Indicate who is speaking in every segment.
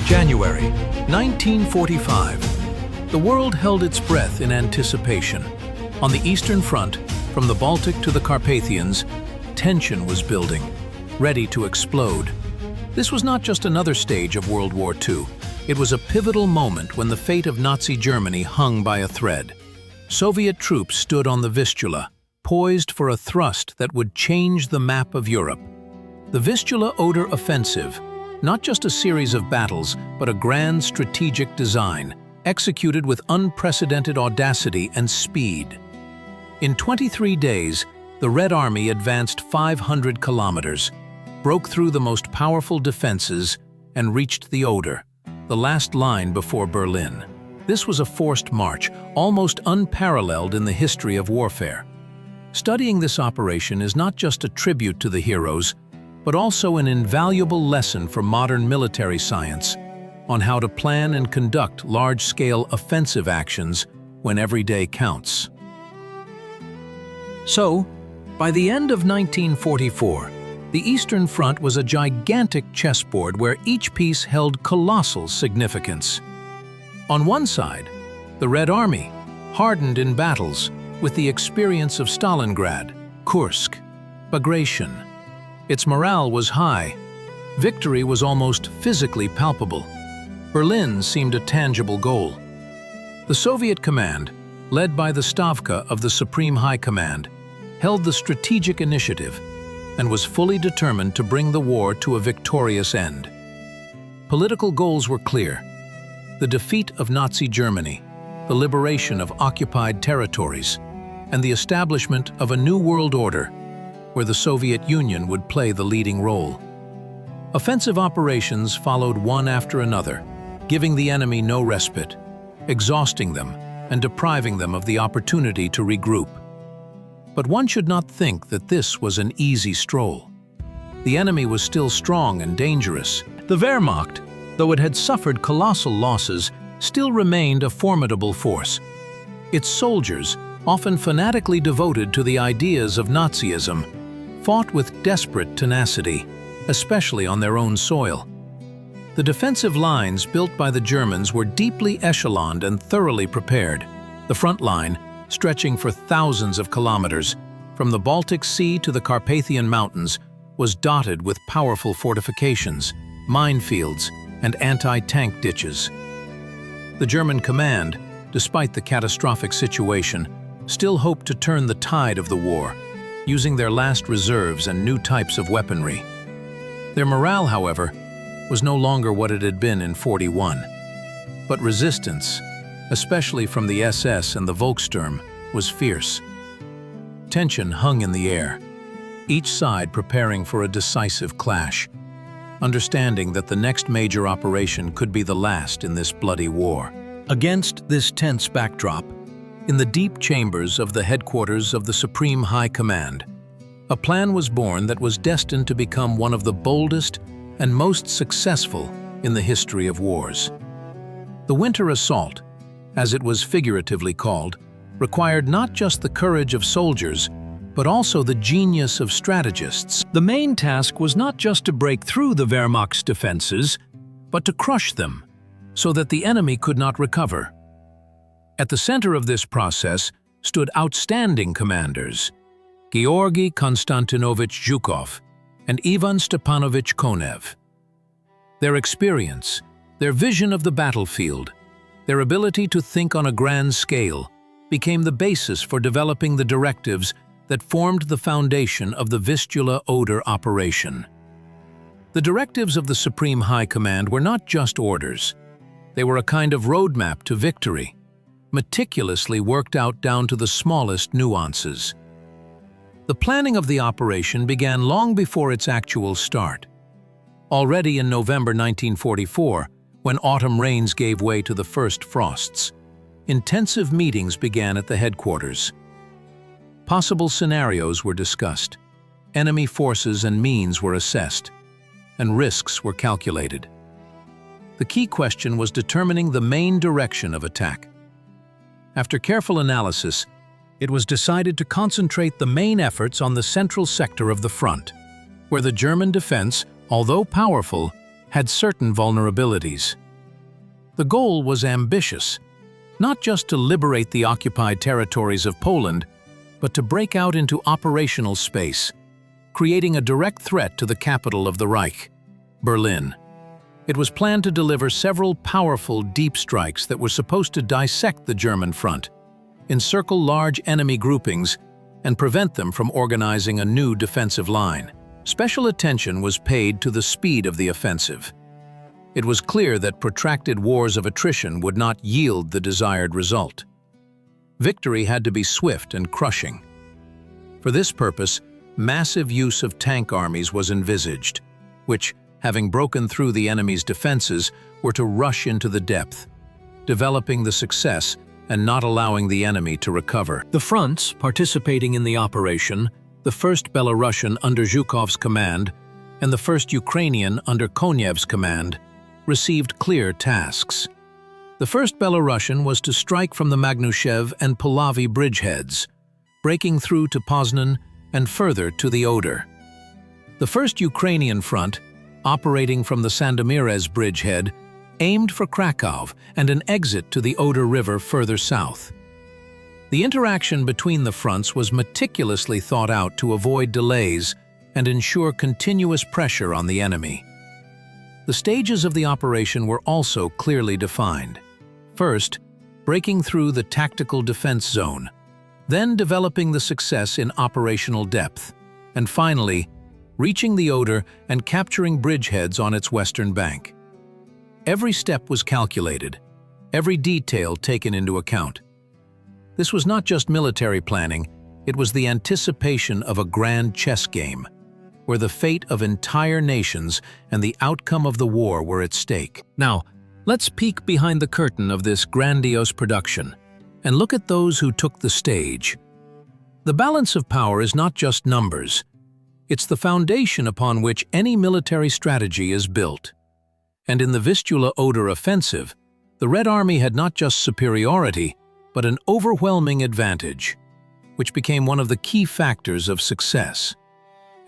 Speaker 1: January 1945. The world held its breath in anticipation. On the Eastern Front, from the Baltic to the Carpathians, tension was building, ready to explode. This was not just another stage of World War II. It was a pivotal moment when the fate of Nazi Germany hung by a thread. Soviet troops stood on the Vistula, poised for a thrust that would change the map of Europe. The Vistula-Oder Offensive, not just a series of battles, but a grand strategic design, executed with unprecedented audacity and speed. In 23 days, the Red Army advanced 500 kilometers, broke through the most powerful defenses, and reached the Oder, the last line before Berlin. This was a forced march, almost unparalleled in the history of warfare. Studying this operation is not just a tribute to the heroes, but also an invaluable lesson for modern military science on how to plan and conduct large-scale offensive actions when every day counts. So, by the end of 1944, the Eastern Front was a gigantic chessboard where each piece held colossal significance. On one side, the Red Army, hardened in battles, with the experience of Stalingrad, Kursk, Bagration. Its morale was high. Victory was almost physically palpable. Berlin seemed a tangible goal. The Soviet command, led by the Stavka of the Supreme High Command, held the strategic initiative and was fully determined to bring the war to a victorious end. Political goals were clear: the defeat of Nazi Germany, the liberation of occupied territories, and the establishment of a new world order where the Soviet Union would play the leading role. Offensive operations followed one after another, giving the enemy no respite, exhausting them and depriving them of the opportunity to regroup. But one should not think that this was an easy stroll. The enemy was still strong and dangerous. The Wehrmacht, though it had suffered colossal losses, still remained a formidable force. Its soldiers, often fanatically devoted to the ideas of Nazism, fought with desperate tenacity, especially on their own soil. The defensive lines built by the Germans were deeply echeloned and thoroughly prepared. The front line, stretching for thousands of kilometers, from the Baltic Sea to the Carpathian Mountains, was dotted with powerful fortifications, minefields, and anti-tank ditches. The German command, despite the catastrophic situation, still hoped to turn the tide of the war, using their last reserves and new types of weaponry. Their morale, however, was no longer what it had been in '41. But resistance, especially from the SS and the Volkssturm, was fierce. Tension hung in the air, each side preparing for a decisive clash, understanding that the next major operation could be the last in this bloody war. Against this tense backdrop, in the deep chambers of the headquarters of the Supreme High Command, a plan was born that was destined to become one of the boldest and most successful in the history of wars. The Winter Assault, as it was figuratively called, required not just the courage of soldiers, but also the genius of strategists. The main task was not just to break through the Wehrmacht's defenses, but to crush them, so that the enemy could not recover. At the center of this process stood outstanding commanders, Georgy Konstantinovich Zhukov and Ivan Stepanovich Konev. Their experience, their vision of the battlefield, their ability to think on a grand scale became the basis for developing the directives that formed the foundation of the Vistula-Oder operation. The directives of the Supreme High Command were not just orders. They were a kind of roadmap to victory, meticulously worked out down to the smallest nuances. The planning of the operation began long before its actual start. Already in November 1944, when autumn rains gave way to the first frosts, intensive meetings began at the headquarters. Possible scenarios were discussed, enemy forces and means were assessed, and risks were calculated. The key question was determining the main direction of attack. After careful analysis, it was decided to concentrate the main efforts on the central sector of the front, where the German defense, although powerful, had certain vulnerabilities. The goal was ambitious, not just to liberate the occupied territories of Poland, but to break out into operational space, creating a direct threat to the capital of the Reich, Berlin. It was planned to deliver several powerful deep strikes that were supposed to dissect the German front, encircle large enemy groupings, and prevent them from organizing a new defensive line. Special attention was paid to the speed of the offensive. It was clear that protracted wars of attrition would not yield the desired result. Victory had to be swift and crushing. For this purpose, massive use of tank armies was envisaged, which, having broken through the enemy's defenses, were to rush into the depth, developing the success and not allowing the enemy to recover. The fronts participating in the operation, the 1st Belarusian under Zhukov's command and the 1st Ukrainian under Konev's command, received clear tasks. The 1st Belarusian was to strike from the Magnushev and Puławy bridgeheads, breaking through to Poznan and further to the Oder. The 1st Ukrainian front, operating from the Sandomierz bridgehead, aimed for Krakow and an exit to the Oder River further south. The interaction between the fronts was meticulously thought out to avoid delays and ensure continuous pressure on the enemy. The stages of the operation were also clearly defined. First, breaking through the tactical defense zone, then developing the success in operational depth, and finally, reaching the Oder and capturing bridgeheads on its western bank. Every step was calculated, every detail taken into account. This was not just military planning, it was the anticipation of a grand chess game, where the fate of entire nations and the outcome of the war were at stake. Now, let's peek behind the curtain of this grandiose production and look at those who took the stage. The balance of power is not just numbers. It's the foundation upon which any military strategy is built. And in the Vistula-Oder Offensive, the Red Army had not just superiority, but an overwhelming advantage, which became one of the key factors of success.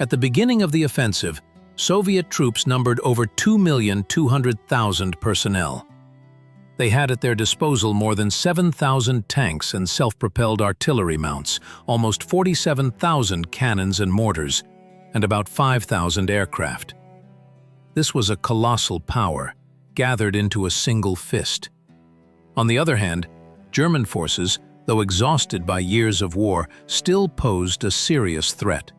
Speaker 1: At the beginning of the offensive, Soviet troops numbered over 2,200,000 personnel. They had at their disposal more than 7,000 tanks and self-propelled artillery mounts, almost 47,000 cannons and mortars, and about 5,000 aircraft. This was a colossal power, gathered into a single fist. On the other hand, German forces, though exhausted by years of war, still posed a serious threat.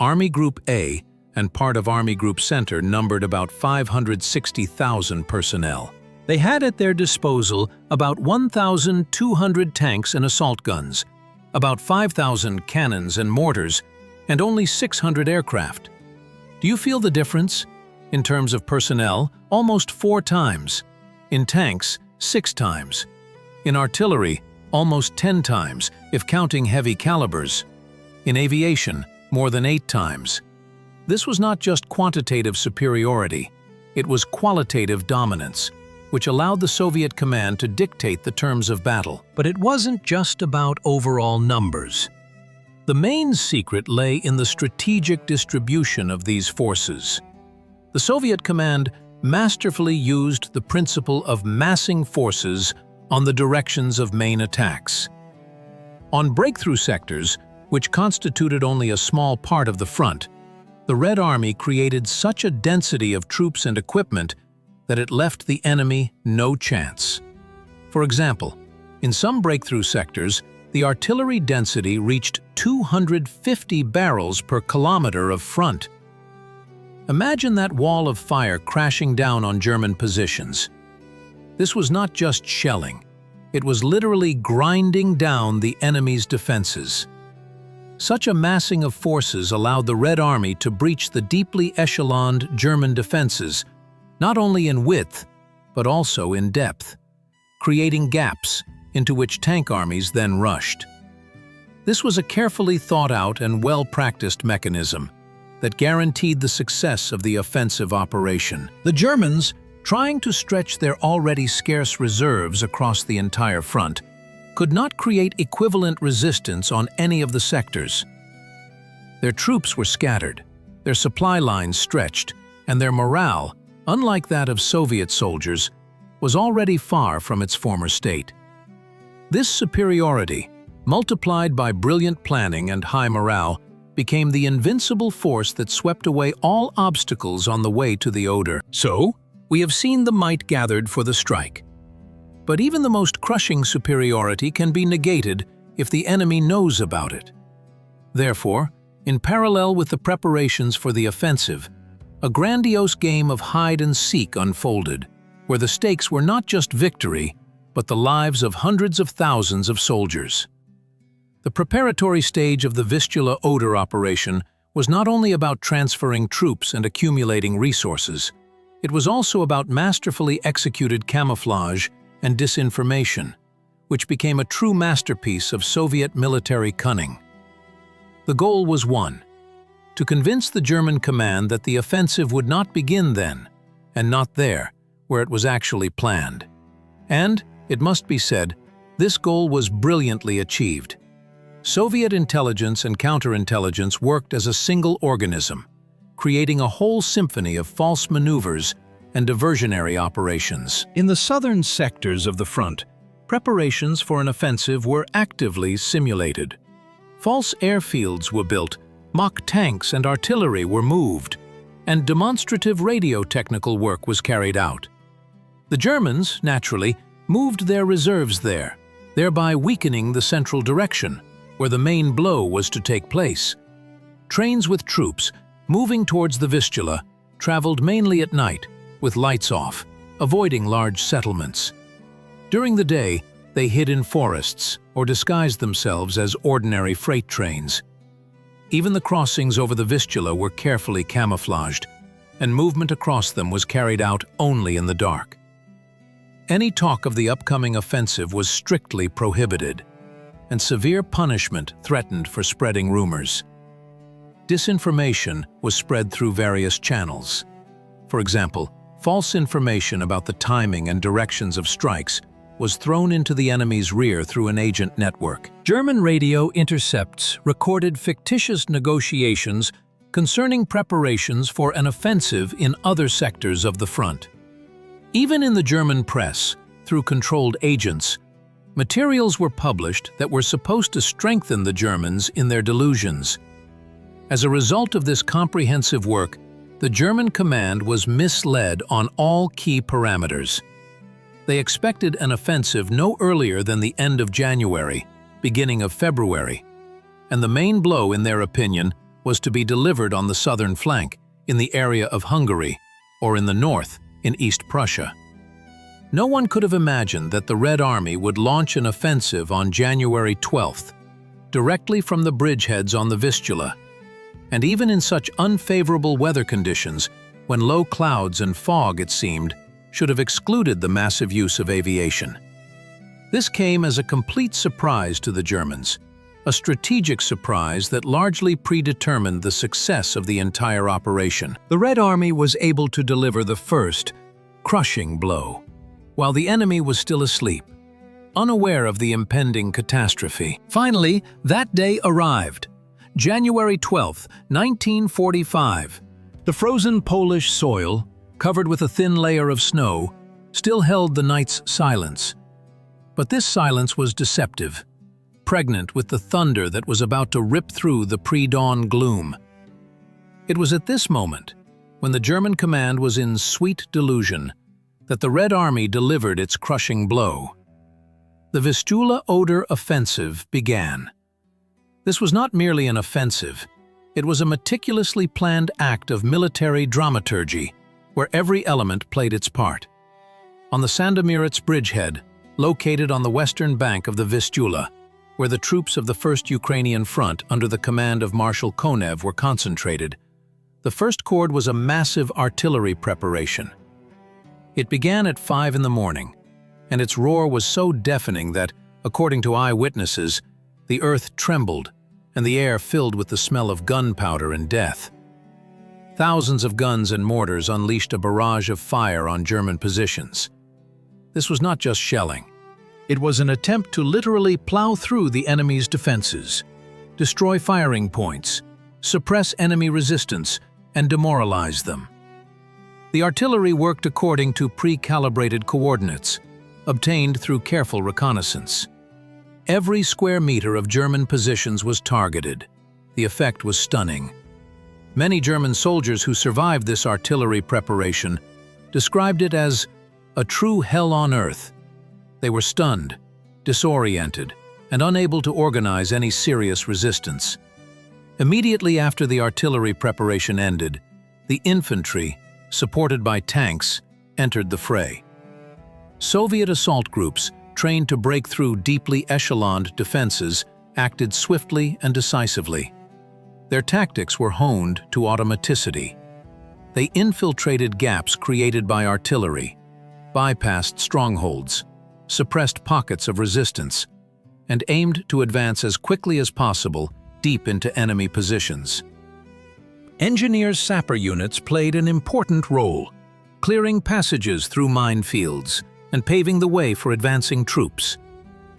Speaker 1: Army Group A and part of Army Group Center numbered about 560,000 personnel. They had at their disposal about 1,200 tanks and assault guns, about 5,000 cannons and mortars, and only 600 aircraft. Do you feel the difference? In terms of personnel, almost 4 times. In tanks, 6 times. In artillery, almost 10 times, if counting heavy calibers. In aviation, more than 8 times. This was not just quantitative superiority, it was qualitative dominance, which allowed the Soviet command to dictate the terms of battle. But it wasn't just about overall numbers. The main secret lay in the strategic distribution of these forces. The Soviet command masterfully used the principle of massing forces on the directions of main attacks. On breakthrough sectors, which constituted only a small part of the front, the Red Army created such a density of troops and equipment that it left the enemy no chance. For example, in some breakthrough sectors, the artillery density reached 250 barrels per kilometer of front. Imagine that wall of fire crashing down on German positions. This was not just shelling, it was literally grinding down the enemy's defenses. Such a massing of forces allowed the Red Army to breach the deeply echeloned German defenses, not only in width, but also in depth, creating gaps into which tank armies then rushed. This was a carefully thought out and well-practiced mechanism that guaranteed the success of the offensive operation. The Germans, trying to stretch their already scarce reserves across the entire front, could not create equivalent resistance on any of the sectors. Their troops were scattered, their supply lines stretched, and their morale, unlike that of Soviet soldiers, was already far from its former state. This superiority, multiplied by brilliant planning and high morale, became the invincible force that swept away all obstacles on the way to the Oder. So, we have seen the might gathered for the strike. But even the most crushing superiority can be negated if the enemy knows about it. Therefore, in parallel with the preparations for the offensive, a grandiose game of hide-and-seek unfolded, where the stakes were not just victory, but the lives of hundreds of thousands of soldiers. The preparatory stage of the Vistula-Oder operation was not only about transferring troops and accumulating resources, it was also about masterfully executed camouflage and disinformation, which became a true masterpiece of Soviet military cunning. The goal was one: to convince the German command that the offensive would not begin then, and not there, where it was actually planned. And, it must be said, this goal was brilliantly achieved. Soviet intelligence and counterintelligence worked as a single organism, creating a whole symphony of false maneuvers and diversionary operations. In the southern sectors of the front, preparations for an offensive were actively simulated. False airfields were built, mock tanks and artillery were moved, and demonstrative radio-technical work was carried out. The Germans, naturally, moved their reserves there, thereby weakening the central direction, where the main blow was to take place. Trains with troops, moving towards the Vistula, traveled mainly at night, with lights off, avoiding large settlements. During the day, they hid in forests or disguised themselves as ordinary freight trains. Even the crossings over the Vistula were carefully camouflaged, and movement across them was carried out only in the dark. Any talk of the upcoming offensive was strictly prohibited, and severe punishment threatened for spreading rumors. Disinformation was spread through various channels. For example, false information about the timing and directions of strikes was thrown into the enemy's rear through an agent network. German radio intercepts recorded fictitious negotiations concerning preparations for an offensive in other sectors of the front. Even in the German press, through controlled agents, materials were published that were supposed to strengthen the Germans in their delusions. As a result of this comprehensive work, the German command was misled on all key parameters. They expected an offensive no earlier than the end of January, beginning of February, and the main blow, in their opinion, was to be delivered on the southern flank, in the area of Hungary, or in the north, in East Prussia. No one could have imagined that the Red Army would launch an offensive on January 12th, directly from the bridgeheads on the Vistula, and even in such unfavorable weather conditions, when low clouds and fog, it seemed, should have excluded the massive use of aviation. This came as a complete surprise to the Germans, a strategic surprise that largely predetermined the success of the entire operation. The Red Army was able to deliver the first, crushing blow, while the enemy was still asleep, unaware of the impending catastrophe. Finally, that day arrived, January 12, 1945. The frozen Polish soil, covered with a thin layer of snow, still held the night's silence. But this silence was deceptive, pregnant with the thunder that was about to rip through the pre-dawn gloom. It was at this moment, when the German command was in sweet delusion, that the Red Army delivered its crushing blow. The Vistula-Oder Offensive began. This was not merely an offensive, it was a meticulously planned act of military dramaturgy, where every element played its part. On the Sandomierz bridgehead, located on the western bank of the Vistula, where the troops of the First Ukrainian Front under the command of Marshal Konev were concentrated, the First Corps was a massive artillery preparation. It began at 5 in the morning, and its roar was so deafening that, according to eyewitnesses, the earth trembled and the air filled with the smell of gunpowder and death. Thousands of guns and mortars unleashed a barrage of fire on German positions. This was not just shelling. It was an attempt to literally plow through the enemy's defenses, destroy firing points, suppress enemy resistance, and demoralize them. The artillery worked according to pre-calibrated coordinates, obtained through careful reconnaissance. Every square meter of German positions was targeted. The effect was stunning. Many German soldiers who survived this artillery preparation described it as a true hell on earth. They were stunned, disoriented, and unable to organize any serious resistance. Immediately after the artillery preparation ended, the infantry, supported by tanks, entered the fray. Soviet assault groups, trained to break through deeply echeloned defenses, acted swiftly and decisively. Their tactics were honed to automaticity. They infiltrated gaps created by artillery, bypassed strongholds, suppressed pockets of resistance, and aimed to advance as quickly as possible deep into enemy positions. Engineers' sapper units played an important role, clearing passages through minefields and paving the way for advancing troops.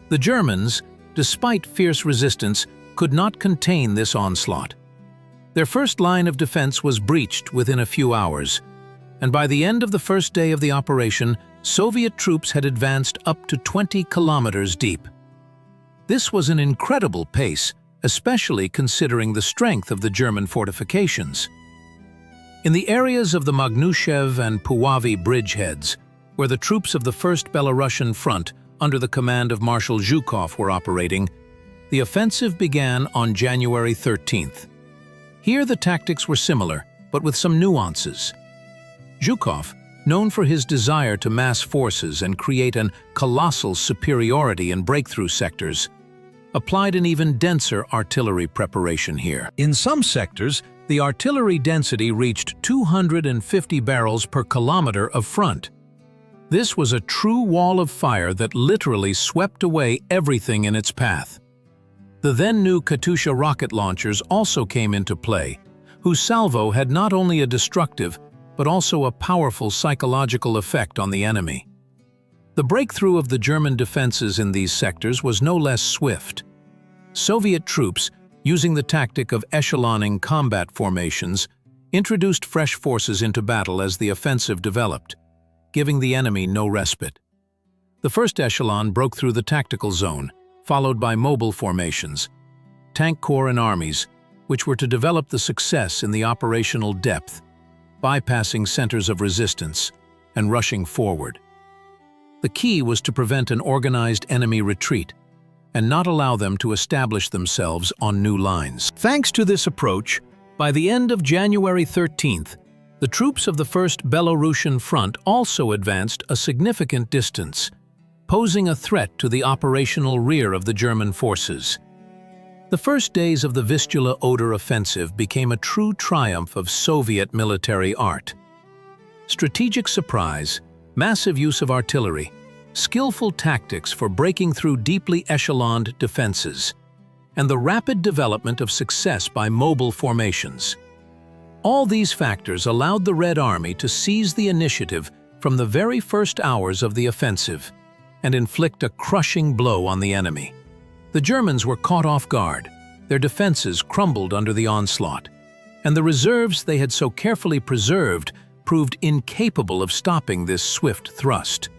Speaker 1: The Germans, despite fierce resistance, could not contain this onslaught. Their first line of defense was breached within a few hours, and by the end of the first day of the operation, Soviet troops had advanced up to 20 kilometers deep. This was an incredible pace, especially considering the strength of the German fortifications. In the areas of the Magnushev and Puławy bridgeheads, where the troops of the First Belarusian Front under the command of Marshal Zhukov were operating, the offensive began on January 13th. Here the tactics were similar, but with some nuances. Zhukov, known for his desire to mass forces and create an colossal superiority in breakthrough sectors, applied an even denser artillery preparation here. In some sectors, the artillery density reached 250 barrels per kilometer of front. This was a true wall of fire that literally swept away everything in its path. The then new Katyusha rocket launchers also came into play, whose salvo had not only a destructive, but also a powerful psychological effect on the enemy. The breakthrough of the German defenses in these sectors was no less swift. Soviet troops, using the tactic of echeloning combat formations, introduced fresh forces into battle as the offensive developed, giving the enemy no respite. The first echelon broke through the tactical zone, followed by mobile formations, tank corps and armies, which were to develop the success in the operational depth, bypassing centers of resistance and rushing forward. The key was to prevent an organized enemy retreat and not allow them to establish themselves on new lines. Thanks to this approach, by the end of January 13th, the troops of the First Belarusian Front also advanced a significant distance, posing a threat to the operational rear of the German forces. The first days of the Vistula-Oder Offensive became a true triumph of Soviet military art. Strategic surprise, massive use of artillery, skillful tactics for breaking through deeply echeloned defenses, and the rapid development of success by mobile formations. All these factors allowed the Red Army to seize the initiative from the very first hours of the offensive and inflict a crushing blow on the enemy. The Germans were caught off guard, their defenses crumbled under the onslaught, and the reserves they had so carefully preserved proved incapable of stopping this swift thrust.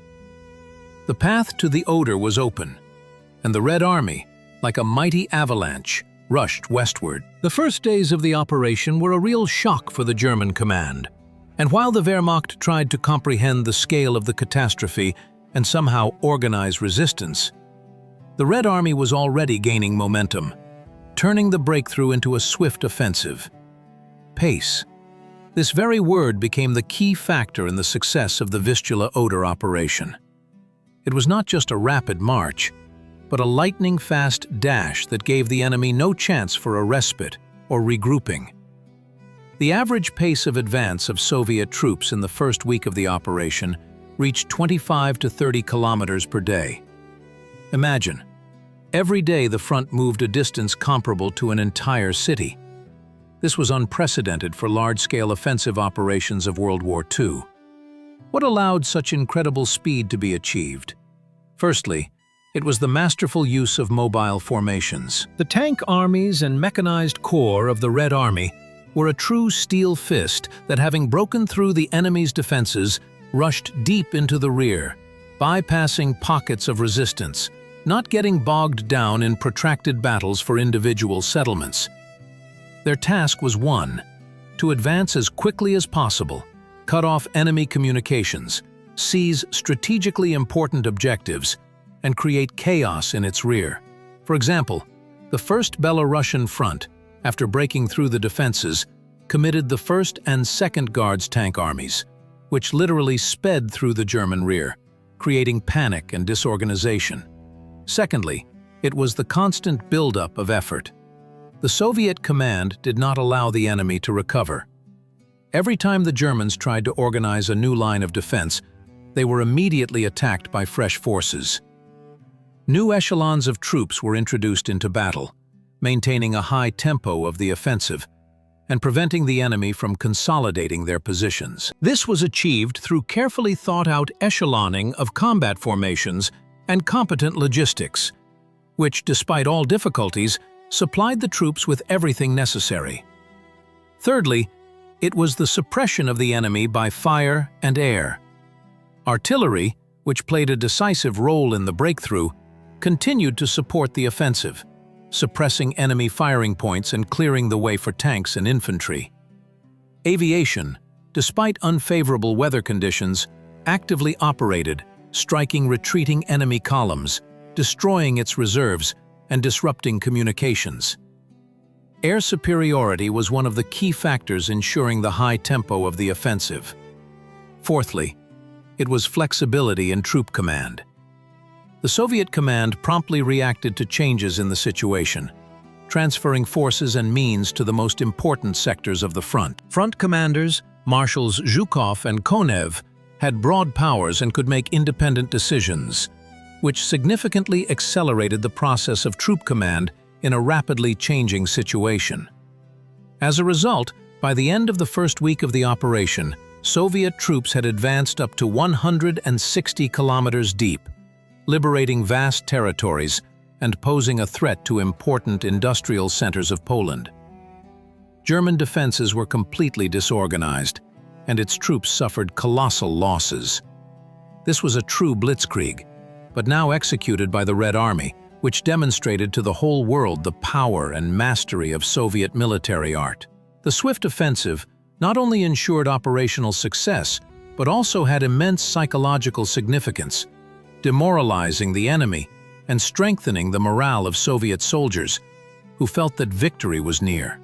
Speaker 1: The path to the Oder was open, and the Red Army, like a mighty avalanche, rushed westward. The first days of the operation were a real shock for the German command, and while the Wehrmacht tried to comprehend the scale of the catastrophe and somehow organize resistance, the Red Army was already gaining momentum, turning the breakthrough into a swift offensive. Pace. This very word became the key factor in the success of the Vistula-Oder operation. It was not just a rapid march, but a lightning-fast dash that gave the enemy no chance for a respite or regrouping. The average pace of advance of Soviet troops in the first week of the operation reached 25 to 30 kilometers per day. Imagine, every day the front moved a distance comparable to an entire city. This was unprecedented for large-scale offensive operations of World War II. What allowed such incredible speed to be achieved? Firstly, it was the masterful use of mobile formations. The tank armies and mechanized corps of the Red Army were a true steel fist that, having broken through the enemy's defenses, rushed deep into the rear, bypassing pockets of resistance, not getting bogged down in protracted battles for individual settlements. Their task was one: to advance as quickly as possible, cut off enemy communications, seize strategically important objectives, and create chaos in its rear. For example, the First Belarusian Front, after breaking through the defenses, committed the 1st and 2nd Guards tank armies, which literally sped through the German rear, creating panic and disorganization. Secondly, it was the constant buildup of effort. The Soviet command did not allow the enemy to recover. Every time the Germans tried to organize a new line of defense, they were immediately attacked by fresh forces. New echelons of troops were introduced into battle, maintaining a high tempo of the offensive and preventing the enemy from consolidating their positions. This was achieved through carefully thought-out echeloning of combat formations and competent logistics, which, despite all difficulties, supplied the troops with everything necessary. Thirdly, it was the suppression of the enemy by fire and air. Artillery, which played a decisive role in the breakthrough, continued to support the offensive, suppressing enemy firing points and clearing the way for tanks and infantry. Aviation, despite unfavorable weather conditions, actively operated, striking retreating enemy columns, destroying its reserves, and disrupting communications. Air superiority was one of the key factors ensuring the high tempo of the offensive. Fourthly, it was flexibility in troop command. The Soviet command promptly reacted to changes in the situation, transferring forces and means to the most important sectors of the front. Front commanders, Marshals Zhukov and Konev, had broad powers and could make independent decisions, which significantly accelerated the process of troop command in a rapidly changing situation. As a result, by the end of the first week of the operation, Soviet troops had advanced up to 160 kilometers deep, liberating vast territories and posing a threat to important industrial centers of Poland. German defenses were completely disorganized, and its troops suffered colossal losses. This was a true blitzkrieg, but now executed by the Red Army, which demonstrated to the whole world the power and mastery of Soviet military art. The swift offensive not only ensured operational success, but also had immense psychological significance, demoralizing the enemy and strengthening the morale of Soviet soldiers, who felt that victory was near.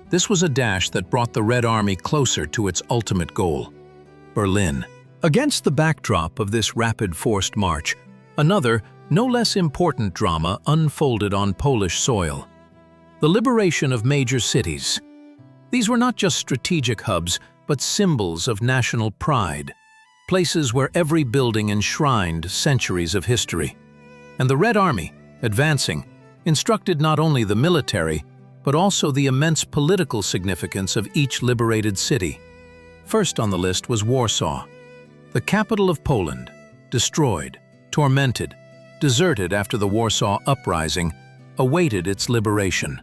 Speaker 1: This was a dash that brought the Red Army closer to its ultimate goal, Berlin. Against the backdrop of this rapid forced march, another, no less important drama unfolded on Polish soil: the liberation of major cities. These were not just strategic hubs, but symbols of national pride, places where every building enshrined centuries of history. And the Red Army, advancing, instructed not only the military, but also the immense political significance of each liberated city. First on the list was Warsaw, the capital of Poland, destroyed, tormented, deserted after the Warsaw Uprising, awaited its liberation.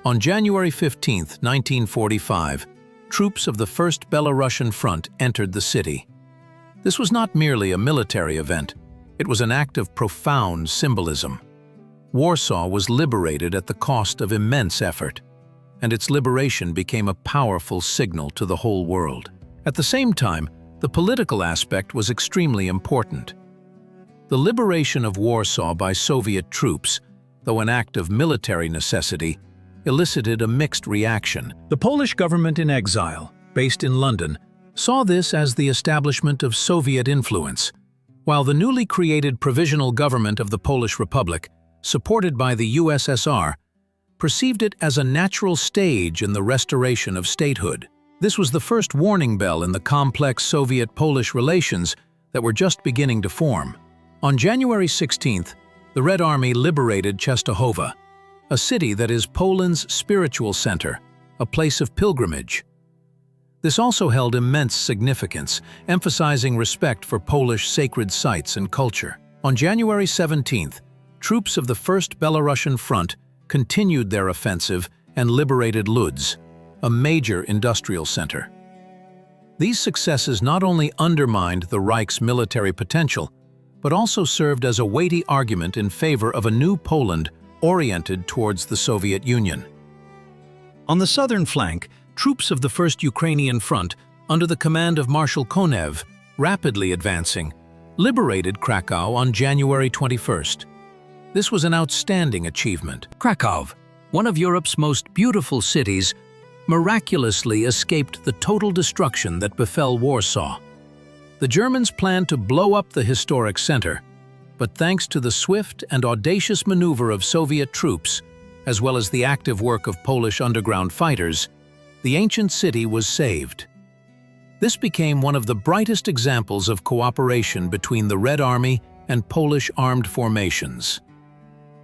Speaker 1: On January 15, 1945, troops of the First Belarusian Front entered the city. This was not merely a military event, it was an act of profound symbolism. Warsaw was liberated at the cost of immense effort, and its liberation became a powerful signal to the whole world. At the same time, the political aspect was extremely important. The liberation of Warsaw by Soviet troops, though an act of military necessity, elicited a mixed reaction. The Polish government in exile, based in London, saw this as the establishment of Soviet influence, while the newly created Provisional Government of the Polish Republic, supported by the USSR, perceived it as a natural stage in the restoration of statehood. This was the first warning bell in the complex Soviet-Polish relations that were just beginning to form. On January 16th, the Red Army liberated Częstochowa, a city that is Poland's spiritual center, a place of pilgrimage. This also held immense significance, emphasizing respect for Polish sacred sites and culture. On January 17th, troops of the First Belarusian Front continued their offensive and liberated Lodz, a major industrial center. These successes not only undermined the Reich's military potential, but also served as a weighty argument in favor of a new Poland oriented towards the Soviet Union. On the southern flank, troops of the First Ukrainian Front, under the command of Marshal Konev, rapidly advancing, liberated Krakow on January 21st. This was an outstanding achievement. Krakow, one of Europe's most beautiful cities, miraculously escaped the total destruction that befell Warsaw. The Germans planned to blow up the historic center, but thanks to the swift and audacious maneuver of Soviet troops, as well as the active work of Polish underground fighters, the ancient city was saved. This became one of the brightest examples of cooperation between the Red Army and Polish armed formations.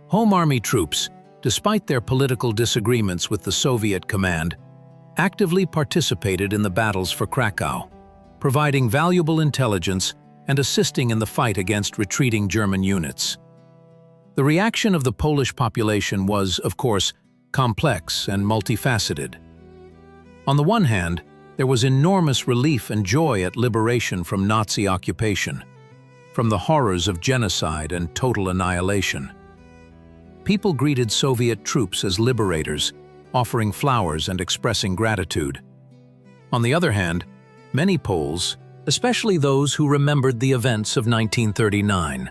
Speaker 1: Home Army troops, despite their political disagreements with the Soviet command, actively participated in the battles for Krakow, providing valuable intelligence and assisting in the fight against retreating German units. The reaction of the Polish population was, of course, complex and multifaceted. On the one hand, there was enormous relief and joy at liberation from Nazi occupation, from the horrors of genocide and total annihilation. People greeted Soviet troops as liberators, offering flowers and expressing gratitude. On the other hand, many Poles, especially those who remembered the events of 1939,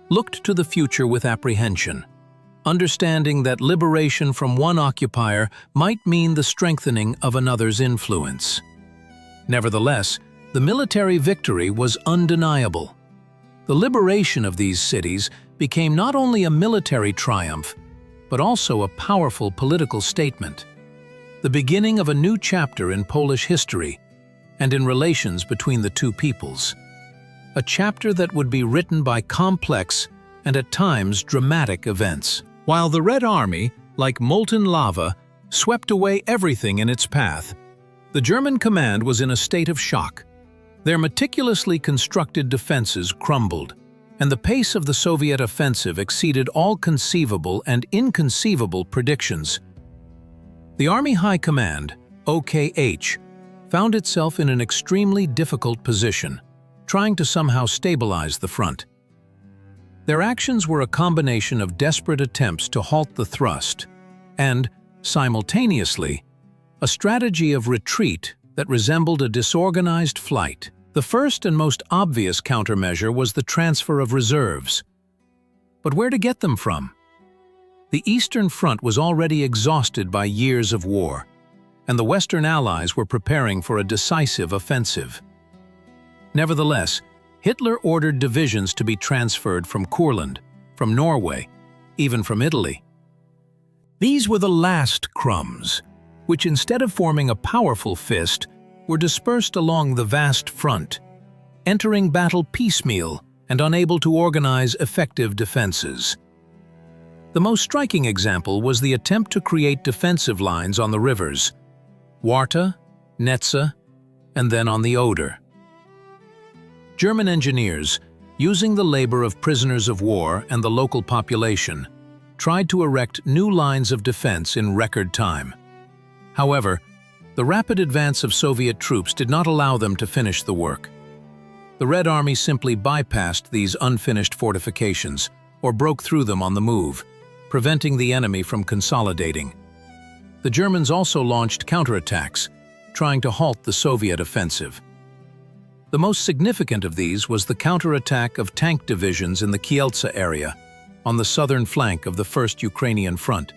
Speaker 1: looked to the future with apprehension, understanding that liberation from one occupier might mean the strengthening of another's influence. Nevertheless, the military victory was undeniable. The liberation of these cities became not only a military triumph, but also a powerful political statement, the beginning of a new chapter in Polish history and in relations between the two peoples, a chapter that would be written by complex and at times dramatic events. While the Red Army, like molten lava, swept away everything in its path, the German command was in a state of shock. Their meticulously constructed defenses crumbled, and the pace of the Soviet offensive exceeded all conceivable and inconceivable predictions. The Army High Command, OKH, found itself in an extremely difficult position, trying to somehow stabilize the front. Their actions were a combination of desperate attempts to halt the thrust and, simultaneously, a strategy of retreat that resembled a disorganized flight. The first and most obvious countermeasure was the transfer of reserves. But where to get them from? The Eastern Front was already exhausted by years of war, and the Western Allies were preparing for a decisive offensive. Nevertheless, Hitler ordered divisions to be transferred from Courland, from Norway, even from Italy. These were the last crumbs, which instead of forming a powerful fist, were dispersed along the vast front, entering battle piecemeal and unable to organize effective defenses. The most striking example was the attempt to create defensive lines on the rivers, Warta, Netze, and then on the Oder. German engineers, using the labor of prisoners of war and the local population, tried to erect new lines of defense in record time. However, the rapid advance of Soviet troops did not allow them to finish the work. The Red Army simply bypassed these unfinished fortifications or broke through them on the move, preventing the enemy from consolidating. The Germans also launched counterattacks, trying to halt the Soviet offensive. The most significant of these was the counterattack of tank divisions in the Kielce area, on the southern flank of the First Ukrainian Front.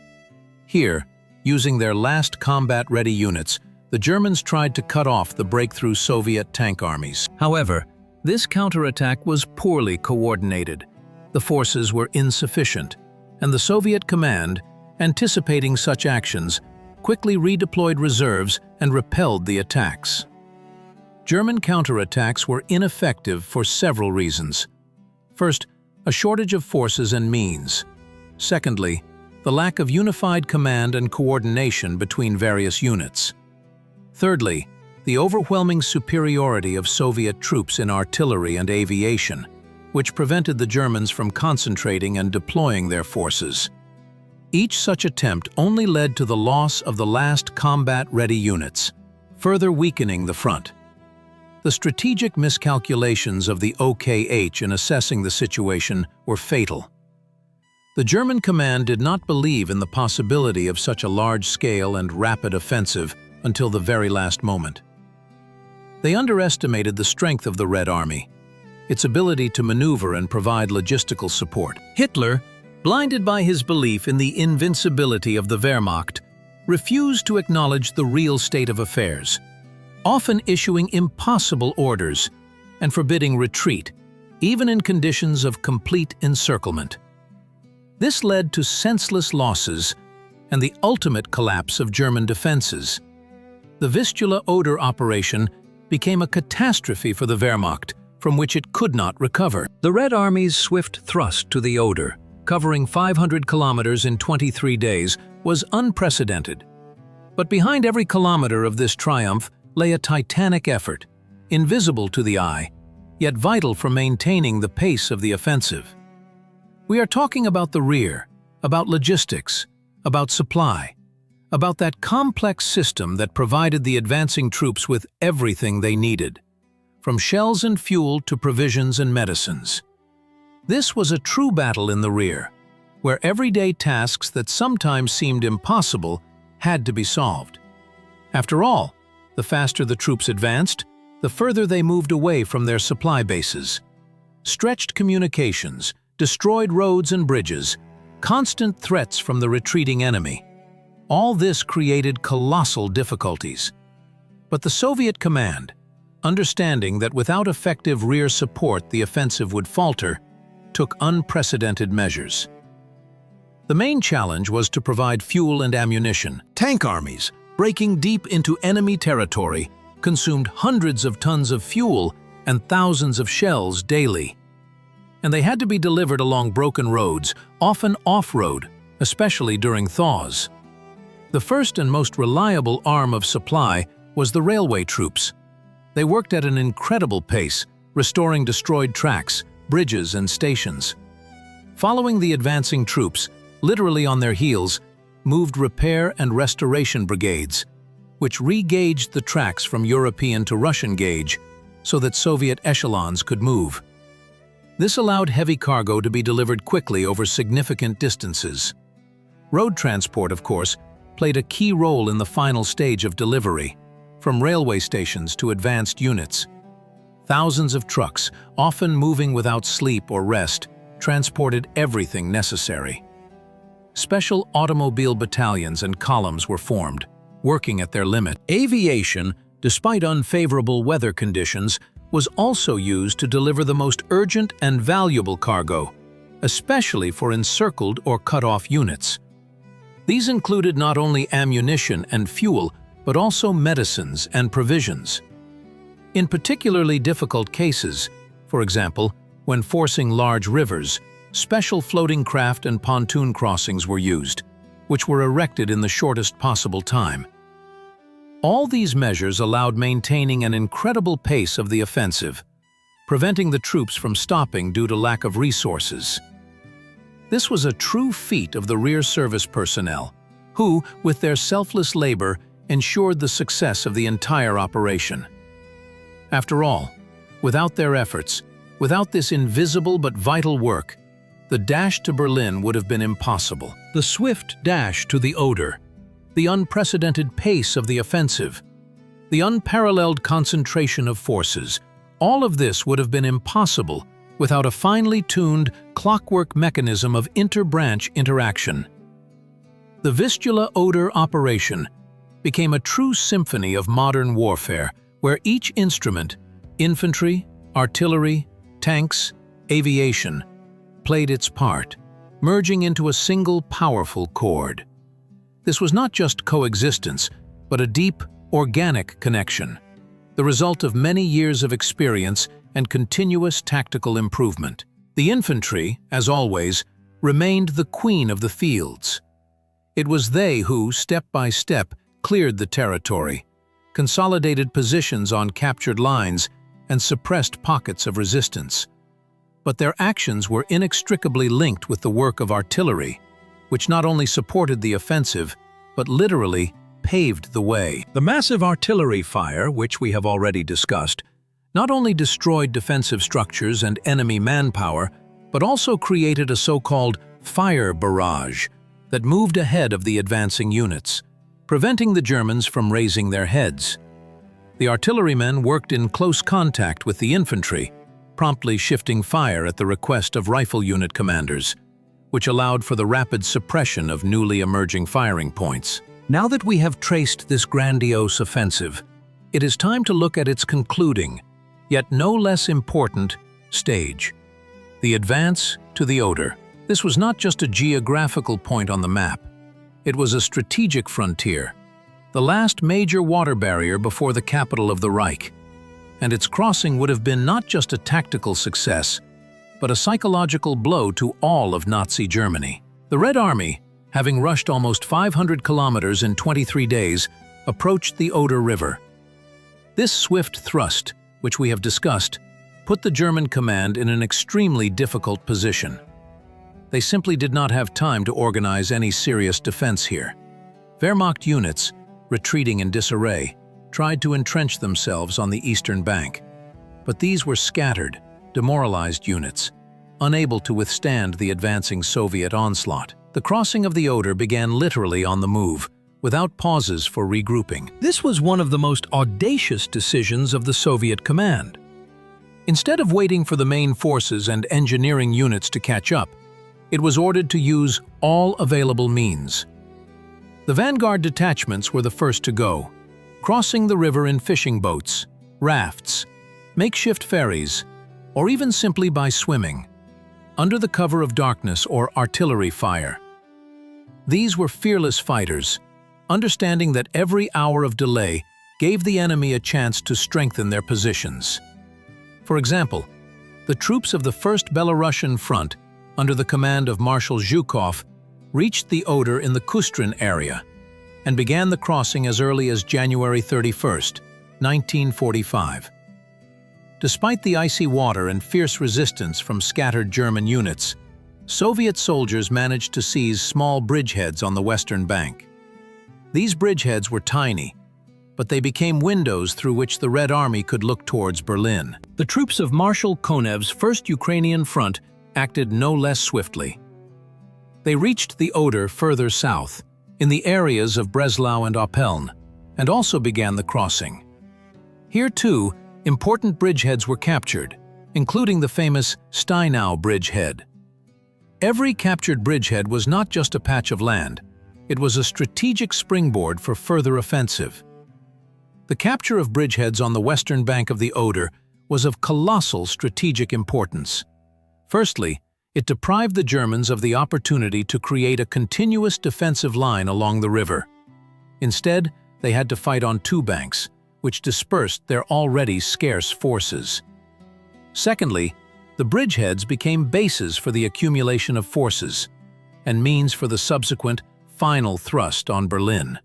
Speaker 1: Here, using their last combat-ready units, the Germans tried to cut off the breakthrough Soviet tank armies. However, this counterattack was poorly coordinated. The forces were insufficient, and the Soviet command, anticipating such actions, quickly redeployed reserves and repelled the attacks. German counterattacks were ineffective for several reasons. First, a shortage of forces and means. Secondly, the lack of unified command and coordination between various units. Thirdly, the overwhelming superiority of Soviet troops in artillery and aviation, which prevented the Germans from concentrating and deploying their forces. Each such attempt only led to the loss of the last combat-ready units, further weakening the front. The strategic miscalculations of the OKH in assessing the situation were fatal. The German command did not believe in the possibility of such a large-scale and rapid offensive until the very last moment. They underestimated the strength of the Red Army, its ability to maneuver and provide logistical support. Hitler, blinded by his belief in the invincibility of the Wehrmacht, refused to acknowledge the real state of affairs, often issuing impossible orders and forbidding retreat, even in conditions of complete encirclement. This led to senseless losses and the ultimate collapse of German defenses. The Vistula-Oder operation became a catastrophe for the Wehrmacht, from which it could not recover. The Red Army's swift thrust to the Oder, covering 500 kilometers in 23 days, was unprecedented. But behind every kilometer of this triumph lay a titanic effort, invisible to the eye, yet vital for maintaining the pace of the offensive. We are talking about the rear, about logistics, about supply, about that complex system that provided the advancing troops with everything they needed, from shells and fuel to provisions and medicines. This was a true battle in the rear, where everyday tasks that sometimes seemed impossible had to be solved. After all, the faster the troops advanced, the further they moved away from their supply bases. Stretched communications, destroyed roads and bridges, constant threats from the retreating enemy. All this created colossal difficulties. But the Soviet command, understanding that without effective rear support the offensive would falter, took unprecedented measures. The main challenge was to provide fuel and ammunition. Tank armies, breaking deep into enemy territory, consumed hundreds of tons of fuel and thousands of shells daily. And they had to be delivered along broken roads, often off-road, especially during thaws. The first and most reliable arm of supply was the railway troops. They worked at an incredible pace, restoring destroyed tracks, bridges, and stations. Following the advancing troops, literally on their heels, moved repair and restoration brigades, which re-gauged the tracks from European to Russian gauge so that Soviet echelons could move. This allowed heavy cargo to be delivered quickly over significant distances. Road transport, of course, played a key role in the final stage of delivery, from railway stations to advanced units. Thousands of trucks, often moving without sleep or rest, transported everything necessary. Special automobile battalions and columns were formed, working at their limit. Aviation, despite unfavorable weather conditions, was also used to deliver the most urgent and valuable cargo, especially for encircled or cut-off units. These included not only ammunition and fuel, but also medicines and provisions. In particularly difficult cases, for example, when forcing large rivers, special floating craft and pontoon crossings were used, which were erected in the shortest possible time. All these measures allowed maintaining an incredible pace of the offensive, preventing the troops from stopping due to lack of resources. This was a true feat of the rear service personnel, who, with their selfless labor, ensured the success of the entire operation. After all, without their efforts, without this invisible but vital work, the dash to Berlin would have been impossible. The swift dash to the Oder, the unprecedented pace of the offensive, the unparalleled concentration of forces, all of this would have been impossible without a finely tuned, clockwork mechanism of inter-branch interaction. The Vistula-Oder operation became a true symphony of modern warfare, where each instrument, infantry, artillery, tanks, aviation, played its part, merging into a single powerful chord. This was not just coexistence, but a deep, organic connection, the result of many years of experience and continuous tactical improvement. The infantry, as always, remained the queen of the fields. It was they who, step by step, cleared the territory, consolidated positions on captured lines, and suppressed pockets of resistance. But their actions were inextricably linked with the work of artillery, which not only supported the offensive, but literally paved the way. The massive artillery fire, which we have already discussed, not only destroyed defensive structures and enemy manpower, but also created a so-called fire barrage that moved ahead of the advancing units, preventing the Germans from raising their heads. The artillerymen worked in close contact with the infantry, promptly shifting fire at the request of rifle unit commanders, which allowed for the rapid suppression of newly emerging firing points. Now that we have traced this grandiose offensive, it is time to look at its concluding, yet no less important, stage: the advance to the Oder. This was not just a geographical point on the map. It was a strategic frontier, the last major water barrier before the capital of the Reich, and its crossing would have been not just a tactical success, but a psychological blow to all of Nazi Germany. The Red Army, having rushed almost 500 kilometers in 23 days, approached the Oder River. This swift thrust, which we have discussed, put the German command in an extremely difficult position. They simply did not have time to organize any serious defense here. Wehrmacht units, retreating in disarray, tried to entrench themselves on the eastern bank. But these were scattered, demoralized units, unable to withstand the advancing Soviet onslaught. The crossing of the Oder began literally on the move, without pauses for regrouping. This was one of the most audacious decisions of the Soviet command. Instead of waiting for the main forces and engineering units to catch up, it was ordered to use all available means. The vanguard detachments were the first to go, crossing the river in fishing boats, rafts, makeshift ferries, or even simply by swimming, under the cover of darkness or artillery fire. These were fearless fighters, understanding that every hour of delay gave the enemy a chance to strengthen their positions. For example, the troops of the 1st Belarusian Front, under the command of Marshal Zhukov, reached the Oder in the Kustrin area and began the crossing as early as January 31st, 1945. Despite the icy water and fierce resistance from scattered German units, Soviet soldiers managed to seize small bridgeheads on the western bank. These bridgeheads were tiny, but they became windows through which the Red Army could look towards Berlin. The troops of Marshal Konev's 1st Ukrainian Front acted no less swiftly. They reached the Oder further south, in the areas of Breslau and Oppeln, and also began the crossing. Here, too, important bridgeheads were captured, including the famous Steinau bridgehead. Every captured bridgehead was not just a patch of land, it was a strategic springboard for further offensive. The capture of bridgeheads on the western bank of the Oder was of colossal strategic importance. Firstly, it deprived the Germans of the opportunity to create a continuous defensive line along the river. Instead, they had to fight on two banks, which dispersed their already scarce forces. Secondly, the bridgeheads became bases for the accumulation of forces and means for the subsequent final thrust on Berlin.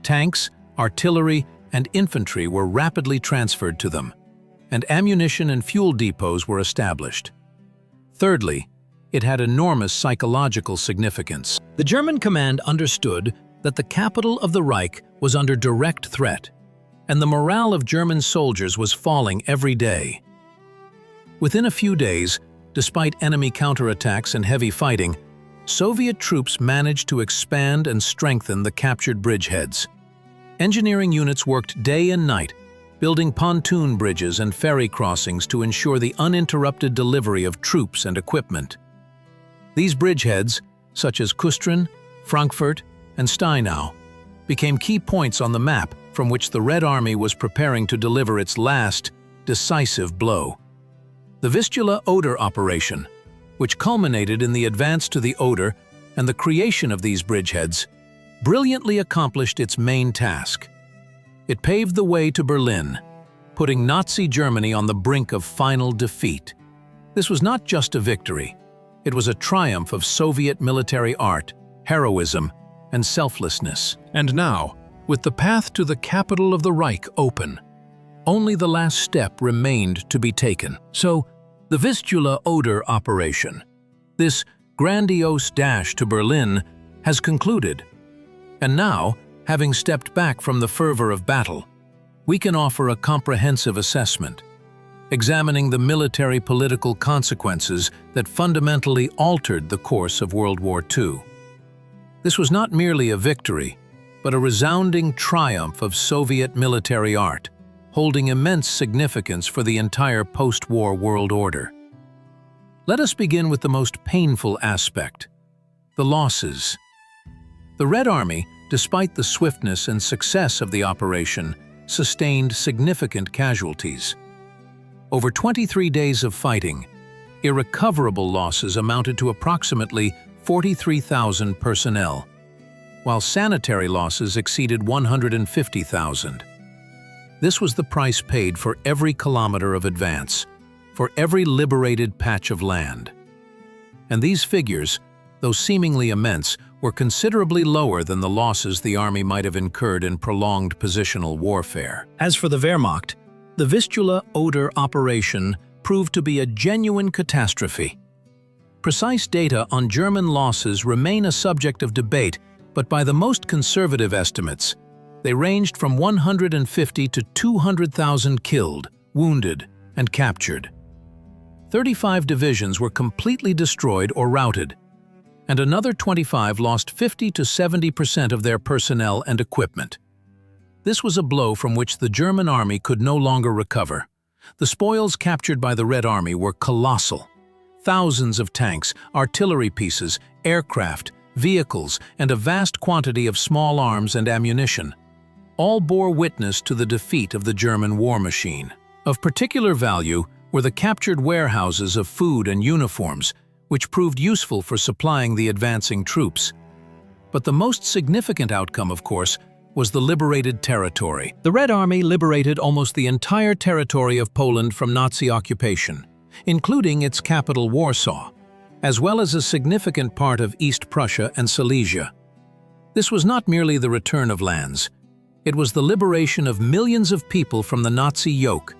Speaker 1: Tanks, artillery, and infantry were rapidly transferred to them, and ammunition and fuel depots were established. Thirdly, it had enormous psychological significance. The German command understood that the capital of the Reich was under direct threat, and the morale of German soldiers was falling every day. Within a few days, despite enemy counterattacks and heavy fighting, Soviet troops managed to expand and strengthen the captured bridgeheads. Engineering units worked day and night, building pontoon bridges and ferry crossings to ensure the uninterrupted delivery of troops and equipment. These bridgeheads, such as Kustrin, Frankfurt, and Steinau, became key points on the map from which the Red Army was preparing to deliver its last, decisive blow. The Vistula-Oder operation, which culminated in the advance to the Oder and the creation of these bridgeheads, brilliantly accomplished its main task. It paved the way to Berlin, putting Nazi Germany on the brink of final defeat. This was not just a victory, it was a triumph of Soviet military art, heroism, and selflessness. And now, with the path to the capital of the Reich open, only the last step remained to be taken. So, the Vistula-Oder operation, this grandiose dash to Berlin has concluded. And now, having stepped back from the fervor of battle, we can offer a comprehensive assessment, examining the military-political consequences that fundamentally altered the course of World War II. This was not merely a victory, but a resounding triumph of Soviet military art, holding immense significance for the entire post-war world order. Let us begin with the most painful aspect: the losses. The Red Army, despite the swiftness and success of the operation, sustained significant casualties. Over 23 days of fighting, irrecoverable losses amounted to approximately 43,000 personnel, while sanitary losses exceeded 150,000. This was the price paid for every kilometer of advance, for every liberated patch of land. And these figures, though seemingly immense, were considerably lower than the losses the army might have incurred in prolonged positional warfare. As for the Wehrmacht, the Vistula-Oder operation proved to be a genuine catastrophe. Precise data on German losses remain a subject of debate, but by the most conservative estimates, they ranged from 150 to 200,000 killed, wounded, and captured. 35 divisions were completely destroyed or routed, and another 25 lost 50 to 70% of their personnel and equipment. This was a blow from which the German army could no longer recover. The spoils captured by the Red Army were colossal. Thousands of tanks, artillery pieces, aircraft, vehicles, and a vast quantity of small arms and ammunition all bore witness to the defeat of the German war machine. Of particular value were the captured warehouses of food and uniforms, which proved useful for supplying the advancing troops. But the most significant outcome, of course, was the liberated territory. The Red Army liberated almost the entire territory of Poland from Nazi occupation, including its capital Warsaw, as well as a significant part of East Prussia and Silesia. This was not merely the return of lands. It was the liberation of millions of people from the Nazi yoke,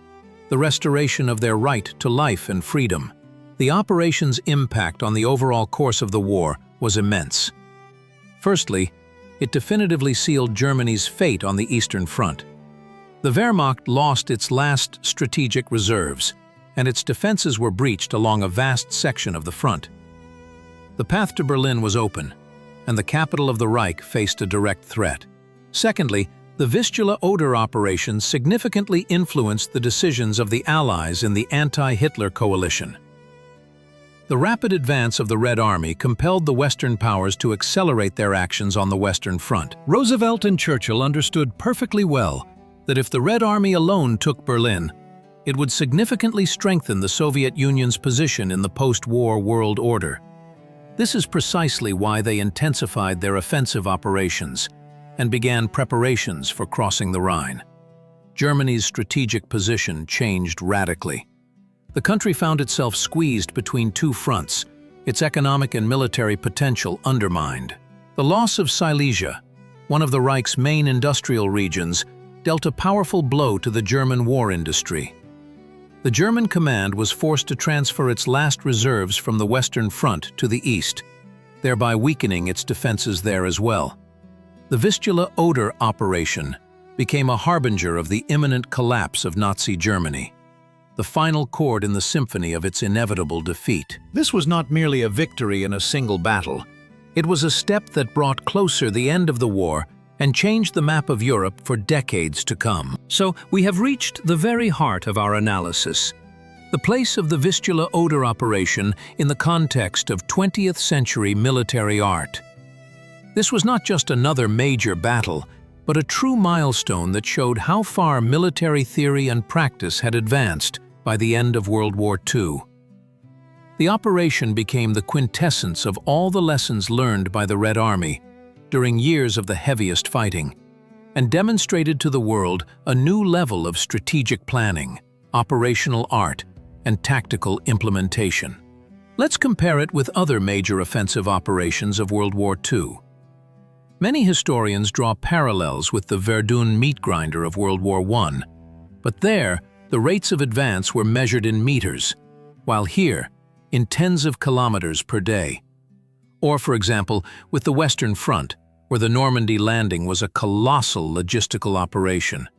Speaker 1: the restoration of their right to life and freedom. The operation's impact on the overall course of the war was immense. Firstly, it definitively sealed Germany's fate on the Eastern Front. The Wehrmacht lost its last strategic reserves, and its defenses were breached along a vast section of the front. The path to Berlin was open, and the capital of the Reich faced a direct threat. Secondly, the Vistula-Oder operation significantly influenced the decisions of the Allies in the anti-Hitler coalition. The rapid advance of the Red Army compelled the Western powers to accelerate their actions on the Western Front. Roosevelt and Churchill understood perfectly well that if the Red Army alone took Berlin, it would significantly strengthen the Soviet Union's position in the post-war world order. This is precisely why they intensified their offensive operations and began preparations for crossing the Rhine. Germany's strategic position changed radically. The country found itself squeezed between two fronts, its economic and military potential undermined. The loss of Silesia, one of the Reich's main industrial regions, dealt a powerful blow to the German war industry. The German command was forced to transfer its last reserves from the Western Front to the east, thereby weakening its defenses there as well. The Vistula-Oder operation became a harbinger of the imminent collapse of Nazi Germany, the final chord in the symphony of its inevitable defeat. This was not merely a victory in a single battle. It was a step that brought closer the end of the war and changed the map of Europe for decades to come. So we have reached the very heart of our analysis, the place of the Vistula-Oder operation in the context of 20th century military art. This was not just another major battle, but a true milestone that showed how far military theory and practice had advanced by the end of World War II. The operation became the quintessence of all the lessons learned by the Red Army during years of the heaviest fighting, and demonstrated to the world a new level of strategic planning, operational art, and tactical implementation. Let's compare it with other major offensive operations of World War II. Many historians draw parallels with the Verdun meat grinder of World War I, but there, the rates of advance were measured in meters, while here, in tens of kilometers per day. Or, for example, with the Western Front, where the Normandy landing was a colossal logistical operation.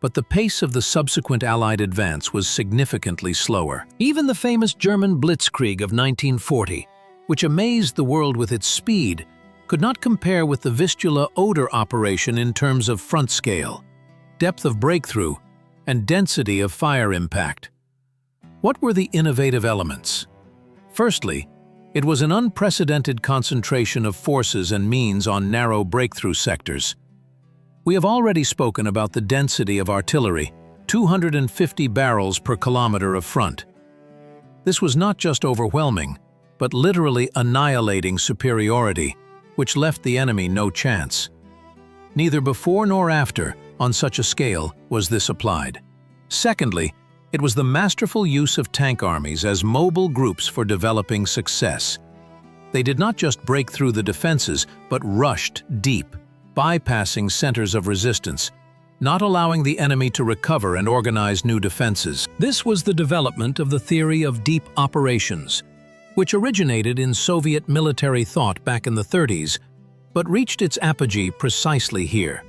Speaker 1: But the pace of the subsequent Allied advance was significantly slower. Even the famous German Blitzkrieg of 1940, which amazed the world with its speed, could not compare with the Vistula-Oder operation in terms of front scale, depth of breakthrough, and density of fire impact. What were the innovative elements? Firstly, it was an unprecedented concentration of forces and means on narrow breakthrough sectors. We have already spoken about the density of artillery, 250 barrels per kilometer of front. This was not just overwhelming, but literally annihilating superiority, which left the enemy no chance. Neither before nor after, on such a scale, was this applied. Secondly, it was the masterful use of tank armies as mobile groups for developing success. They did not just break through the defenses, but rushed deep, bypassing centers of resistance, not allowing the enemy to recover and organize new defenses. This was the development of the theory of deep operations, which originated in Soviet military thought back in the 30s, but reached its apogee precisely here.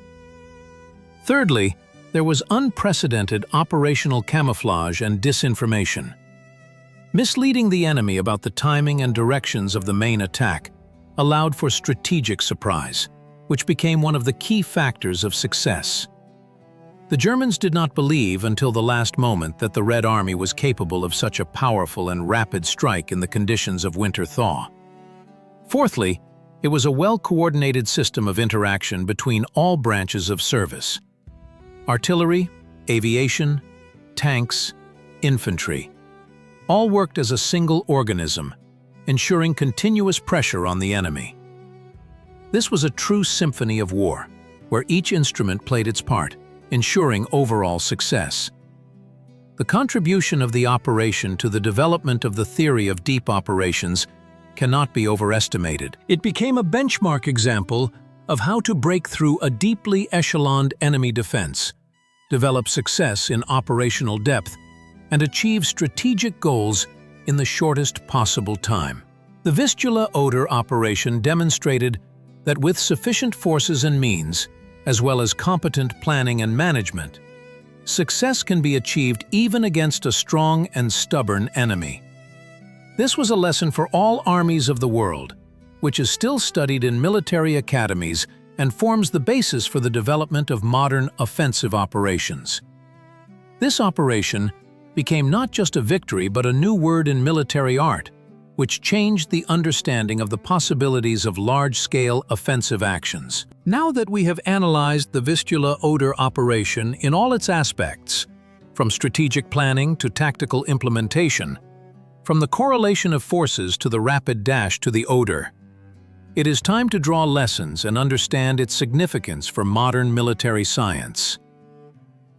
Speaker 1: Thirdly, there was unprecedented operational camouflage and disinformation. Misleading the enemy about the timing and directions of the main attack allowed for strategic surprise, which became one of the key factors of success. The Germans did not believe until the last moment that the Red Army was capable of such a powerful and rapid strike in the conditions of winter thaw. Fourthly, it was a well-coordinated system of interaction between all branches of service: artillery, aviation, tanks, infantry. All worked as a single organism, ensuring continuous pressure on the enemy. This was a true symphony of war, where each instrument played its part, ensuring overall success. The contribution of the operation to the development of the theory of deep operations cannot be overestimated. It became a benchmark example of how to break through a deeply echeloned enemy defense, develop success in operational depth, and achieve strategic goals in the shortest possible time. The Vistula-Oder operation demonstrated that with sufficient forces and means, as well as competent planning and management, success can be achieved even against a strong and stubborn enemy. This was a lesson for all armies of the world, which is still studied in military academies and forms the basis for the development of modern offensive operations. This operation became not just a victory but a new word in military art, which changed the understanding of the possibilities of large-scale offensive actions. Now that we have analyzed the Vistula-Oder operation in all its aspects, from strategic planning to tactical implementation, from the correlation of forces to the rapid dash to the Oder, it is time to draw lessons and understand its significance for modern military science.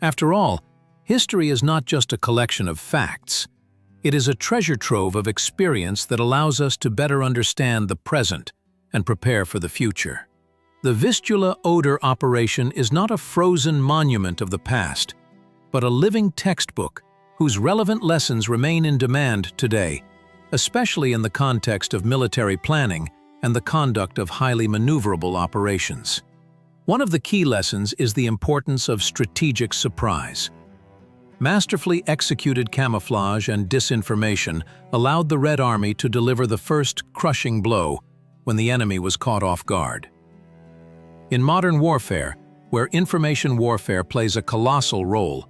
Speaker 1: After all, history is not just a collection of facts. It is a treasure trove of experience that allows us to better understand the present and prepare for the future. The Vistula-Oder operation is not a frozen monument of the past, but a living textbook whose relevant lessons remain in demand today, especially in the context of military planning and the conduct of highly maneuverable operations. One of the key lessons is the importance of strategic surprise. Masterfully executed camouflage and disinformation allowed the Red Army to deliver the first crushing blow when the enemy was caught off guard. In modern warfare, where information warfare plays a colossal role,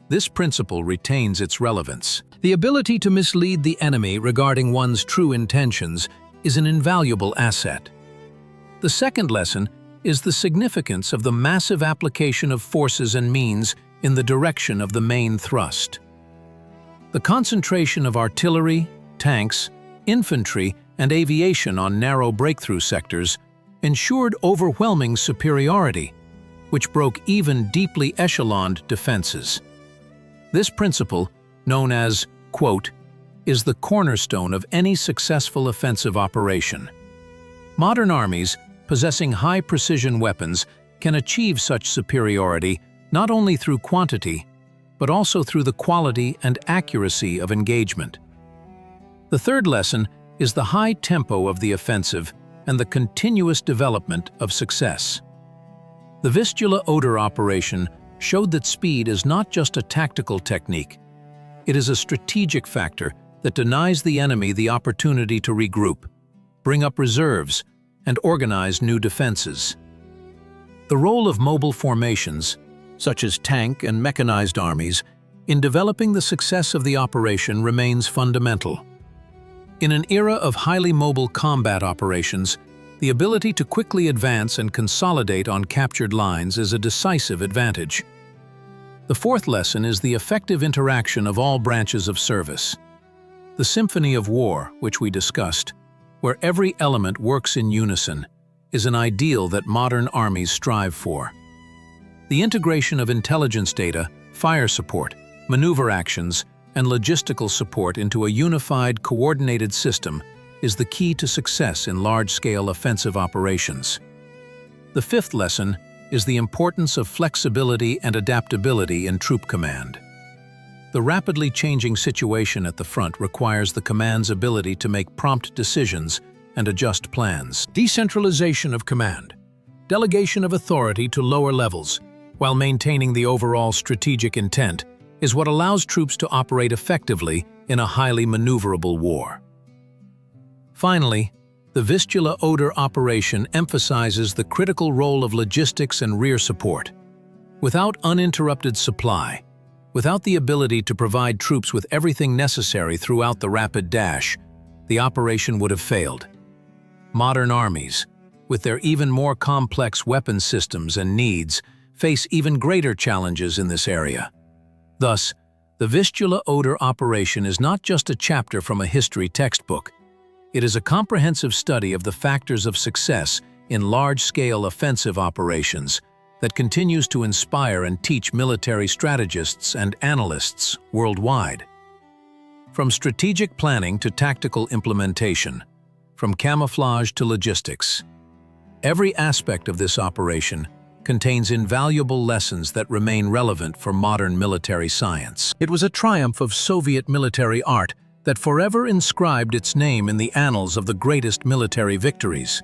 Speaker 1: this principle retains its relevance. The ability to mislead the enemy regarding one's true intentions is an invaluable asset. The second lesson is the significance of the massive application of forces and means in the direction of the main thrust. The concentration of artillery, tanks, infantry, and aviation on narrow breakthrough sectors ensured overwhelming superiority, which broke even deeply echeloned defenses. This principle, known as, quote, is the cornerstone of any successful offensive operation. Modern armies, possessing high-precision weapons, can achieve such superiority not only through quantity, but also through the quality and accuracy of engagement. The third lesson is the high tempo of the offensive and the continuous development of success. The Vistula-Oder operation showed that speed is not just a tactical technique. It is a strategic factor that denies the enemy the opportunity to regroup, bring up reserves, and organize new defenses. The role of mobile formations, such as tank and mechanized armies, in developing the success of the operation remains fundamental. In an era of highly mobile combat operations, the ability to quickly advance and consolidate on captured lines is a decisive advantage. The fourth lesson is the effective interaction of all branches of service. The symphony of war, which we discussed, where every element works in unison, is an ideal that modern armies strive for. The integration of intelligence data, fire support, maneuver actions, and logistical support into a unified, coordinated system is the key to success in large-scale offensive operations. The fifth lesson is the importance of flexibility and adaptability in troop command. The rapidly changing situation at the front requires the command's ability to make prompt decisions and adjust plans. Decentralization of command, delegation of authority to lower levels, while maintaining the overall strategic intent, is what allows troops to operate effectively in a highly maneuverable war. Finally, the Vistula-Oder operation emphasizes the critical role of logistics and rear support. Without uninterrupted supply, without the ability to provide troops with everything necessary throughout the rapid dash, the operation would have failed. Modern armies, with their even more complex weapon systems and needs, face even greater challenges in this area. Thus, the Vistula-Oder operation is not just a chapter from a history textbook. It is a comprehensive study of the factors of success in large-scale offensive operations that continues to inspire and teach military strategists and analysts worldwide. From strategic planning to tactical implementation, from camouflage to logistics, every aspect of this operation contains invaluable lessons that remain relevant for modern military science. It was a triumph of Soviet military art that forever inscribed its name in the annals of the greatest military victories.